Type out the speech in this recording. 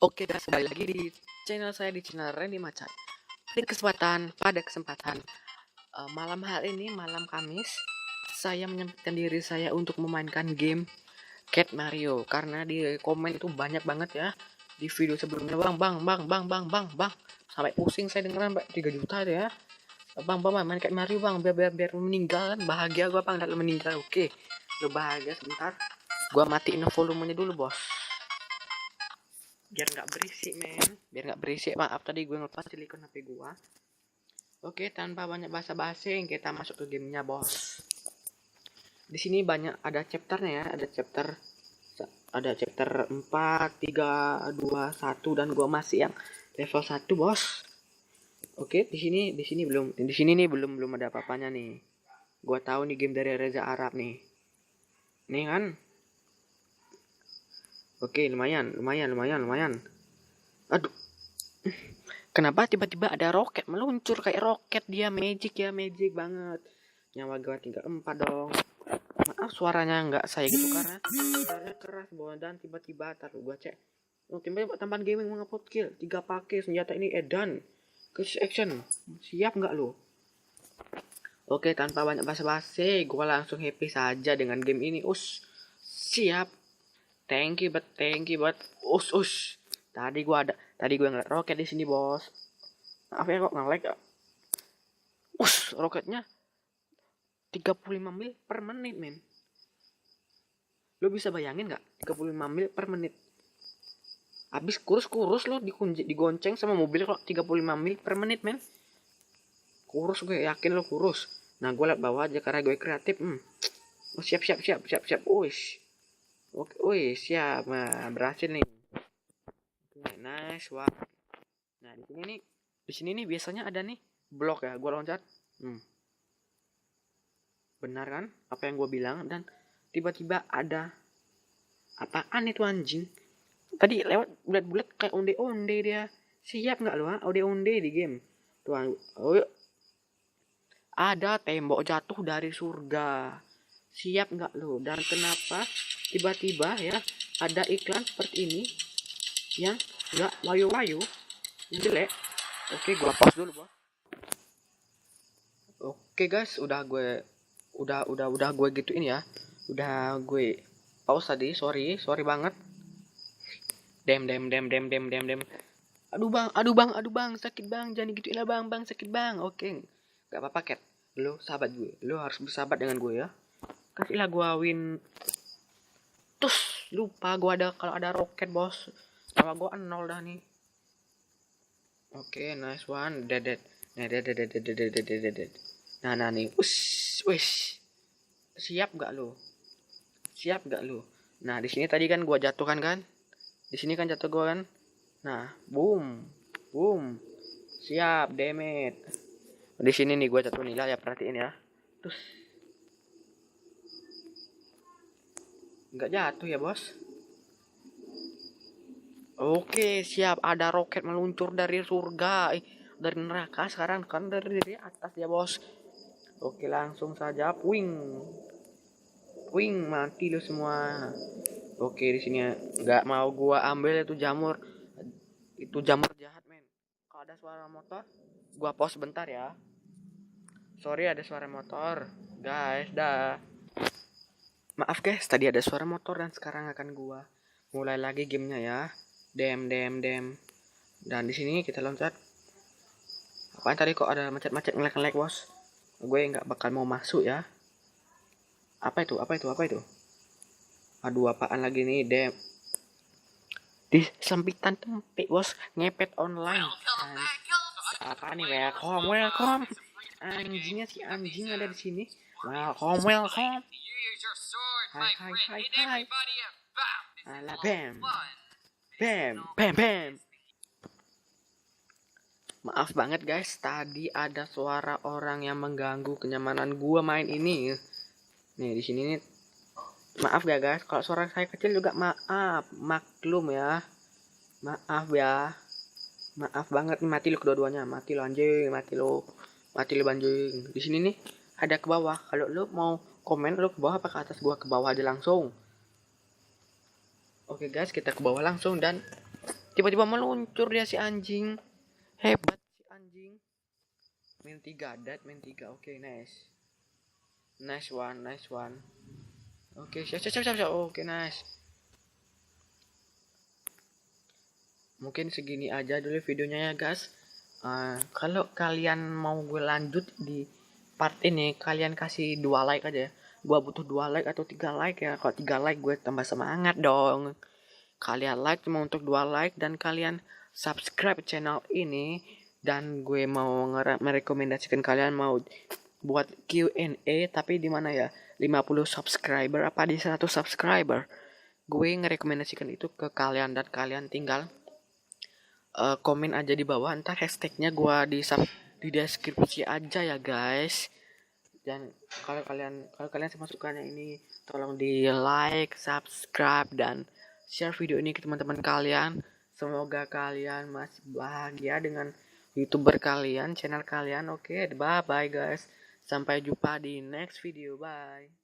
Oke guys, kembali lagi di channel saya, di channel Randy Macan. Pada kesempatan malam hari ini, malam Kamis, saya menyempatkan diri saya untuk memainkan game Cat Mario. Karena di komen itu banyak banget ya di video sebelumnya, bang, sampai pusing saya dengeran 3 juta itu ya. Bang, main Cat Mario bang, biar meninggal kan, bahagia gua bang, kalau meninggal. Oke, lu bahagia sebentar, gua matiin volumenya dulu bos, biar nggak berisik. Maaf tadi gue ngelepas silikon HP gua. Oke, tanpa banyak basa-basi kita masuk ke gamenya bos. Di sini ada chapternya ya, ada chapter 4, 3, 2, 1 dan gua masih yang level 1 bos. Oke, di sini nih belum ada apa-apanya nih. Gua tahu nih game dari Reza Arab nih. Nih kan. Oke, lumayan. Aduh. Kenapa tiba-tiba ada roket meluncur kayak roket, dia magic banget. Nyawa gua tinggal 4 dong. Maaf suaranya nggak saya gitu karena suaranya keras bawah, dan tiba-tiba taruh gua cek. Tiba-tiba tampan gaming mengupload kill 3 pakai senjata ini edan. Krisis action. Siap nggak lo? Oke, tanpa banyak basa-basi, gua langsung happy saja dengan game ini. Siap. Thank you but Tadi gue ngeliat roket di sini bos. Maaf ya kok nge-lag ya. Roketnya 35 mil per menit men. Lo bisa bayangin nggak 35 mil per menit? Habis kurus lo digonceng sama mobil kok 35 mil per menit men. Kurus, gue yakin lo kurus. Nah gue liat bawah aja karena gue kreatif. Siap. Oke, siap. Nah, berhasil nih. Oke, nice, wah. Nah, di sini nih biasanya ada nih blok ya. Gua loncat. Benar kan? Apa yang gua bilang, dan tiba-tiba ada apaan itu anjing? Tadi lewat bulat-bulat kayak onde-onde dia. Siap nggak lo? Onde-onde di game. Tuh, ada tembok jatuh dari surga. Siap nggak lo? Dan kenapa tiba-tiba ya ada iklan seperti ini yang nggak wayu-wayu, jelek. Oke, gua pause dulu bos. Oke guys, udah gue gituin ya. Udah gue pause tadi, sorry banget. Dem. Aduh bang, sakit bang, jangan gituin lah bang, sakit bang. Oke, nggak apa-apa Cat. Lo sahabat gue, lo harus bersahabat dengan gue ya. Kasihlah gue win. Terus lupa gue kalau ada roket bos. Sama gue 0 dah nih. Oke, nice one. Dead. Nah nih. Wish. Siap gak lo? Nah, di sini tadi kan gua jatuhkan kan? Di sini kan jatuh gua kan? Nah, boom. Siap, damage. Di sini nih gua jatuh nih lah ya, perhatiin ya. Terus enggak jatuh ya, bos. Oke, siap. Ada roket meluncur dari surga, dari neraka sekarang kan, dari atas ya bos. Oke, langsung saja puing, mati lo semua. Oke, di sini nggak mau gua ambil itu jamur jahat men. Kalau ada suara motor, gua pause bentar ya. Sorry ada suara motor, guys. Maaf guys, tadi ada suara motor dan sekarang akan gua mulai lagi gamenya ya. Dem. Dan di sini kita loncat. Apaan tadi kok ada macet ngelek bos? Gue nggak bakal mau masuk ya. Apa itu? Aduh, apaan lagi nih, dem? Di sempitan tempe bos, ngepet online. Apa nih, welcome. Anjingnya si anjing ada di sini. Welcome. Hai. Alah, bam. Maaf banget guys, tadi ada suara orang yang mengganggu kenyamanan gua main ini. Nih di sini nih. Maaf ya guys, kalau suara saya kecil juga maklum ya. Maaf banget nih, mati lu kedua-duanya. Mati lu anjing. Di sini nih ada ke bawah. Kalau lu mau komen lu ke bawah apa ke atas, gua ke bawah aja langsung. Oke guys, kita ke bawah langsung dan Tiba-tiba meluncur dia si anjing. Hebat si anjing. Main 3 dead, main 3. Oke, nice. Nice one. Oke, siap. Oke, nice. Mungkin segini aja dulu videonya ya guys. Kalau kalian mau gue lanjut di part ini, kalian kasih 2 like aja ya. Gua butuh 2 like atau 3 like ya. Kalau 3 like gue tambah semangat dong. Kalian like cuma untuk 2 like dan kalian subscribe channel ini, dan gue mau merekomendasikan kalian mau buat Q&A tapi di mana ya? 50 subscriber apa di 100 subscriber? Gue ngerekomendasikan itu ke kalian dan kalian tinggal komen aja di bawah, entar hashtagnya gue di deskripsi aja ya guys. Dan kalau kalian sama sukanya ini, tolong di like, subscribe, dan share video ini ke teman-teman kalian. Semoga kalian masih bahagia dengan YouTuber kalian, channel kalian. Oke, bye bye guys. Sampai jumpa di next video. Bye.